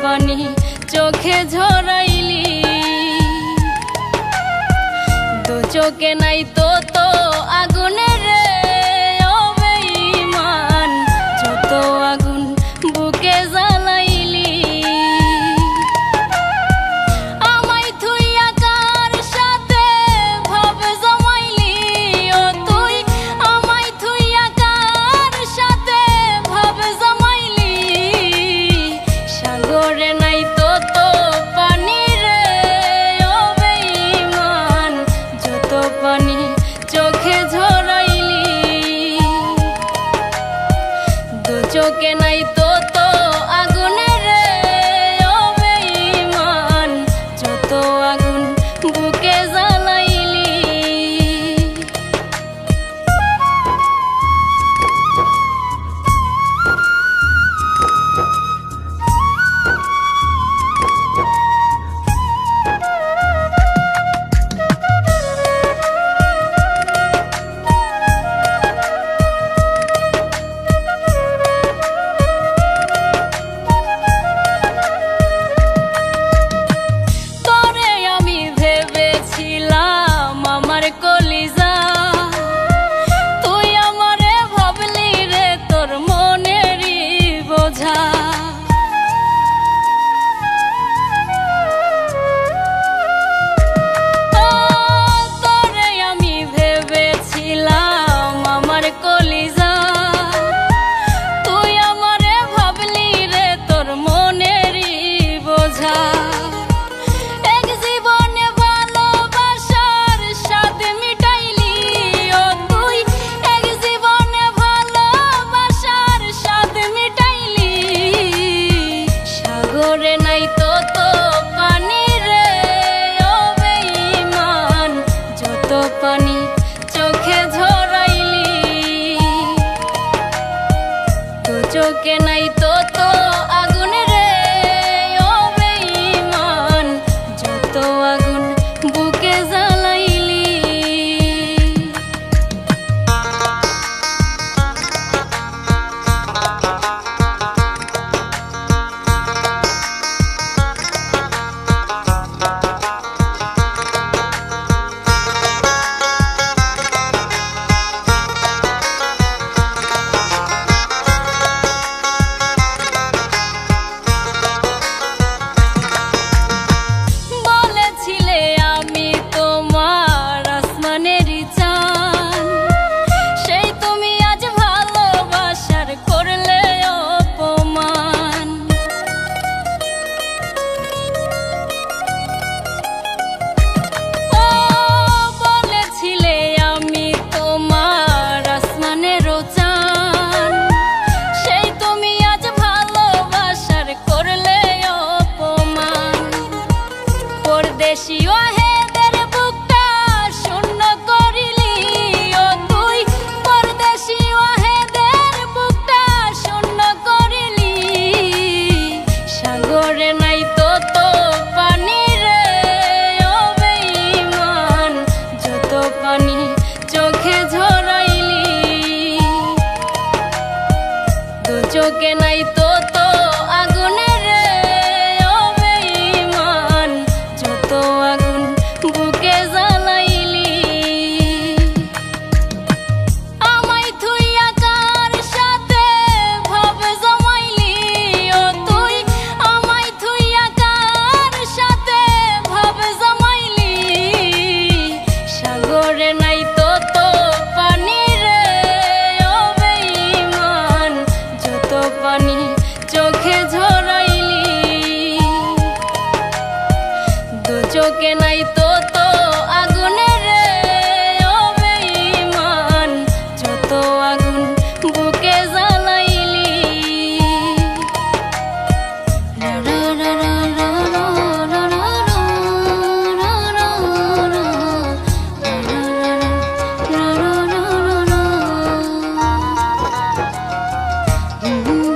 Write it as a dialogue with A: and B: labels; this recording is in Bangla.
A: পানি চোখে ঝরাইলি দু চোখে নাই তো আগুনের রে ও বেঈমান যত আগুন বুকে জ্বালাইলি আমায় থুইয়া কার সাথে ভাব জমাইলি ও তুই আমায় থুইয়া কার সাথে ভাব জমাইলি সাগরে নাই তো পানি রে ও বেঈমান যত পানি চোখে ঝরাইলি দু চোখে নাই তো আগুনের রে ও বেঈমান যত আগুন বুকে জ্বালাইলি কলিজা তুই আমারে ভাবলি রে তোর মনেরই বোঝা তোরে আমি ভেবেছিলাম আমার কলিজা তুই আমারে ভাবলি রে তোর মনেরই বোঝা সাগরে নাই তো পানি রে ও বেঈমান যত পানি চোখে ঝরাইলি তো চোখে নাই তো আগুন রে ও বেঈমান যত আগুন বুকে জ্বালাইলি দেশীয় হেদের বুকটা শূন্য করিলি ও তুই পরদেশীয় হেদের বুকটা শূন্য করিলি সাগরে নাই তো পানি রে ও বেঈমান যত পানি চোখে ঝরাইলি দু চোখে নাই তো আগুনের রে ও বেঈমান যত আগুন বুকে জ্বালাইলি আমায় থুইয়া কার সাথে ভাব জমাইলি ও তুই আমায় থুইয়া কার সাথে ভাব জমাইলি সাগরে নাই তো পানি রে ও বেঈমান যত পানি চোখে ঝরাইলি দু চোখে নাই তো আগুনের রে ও বেঈমান যত আগুন বুকে জ্বালাইলি Mm-hmm.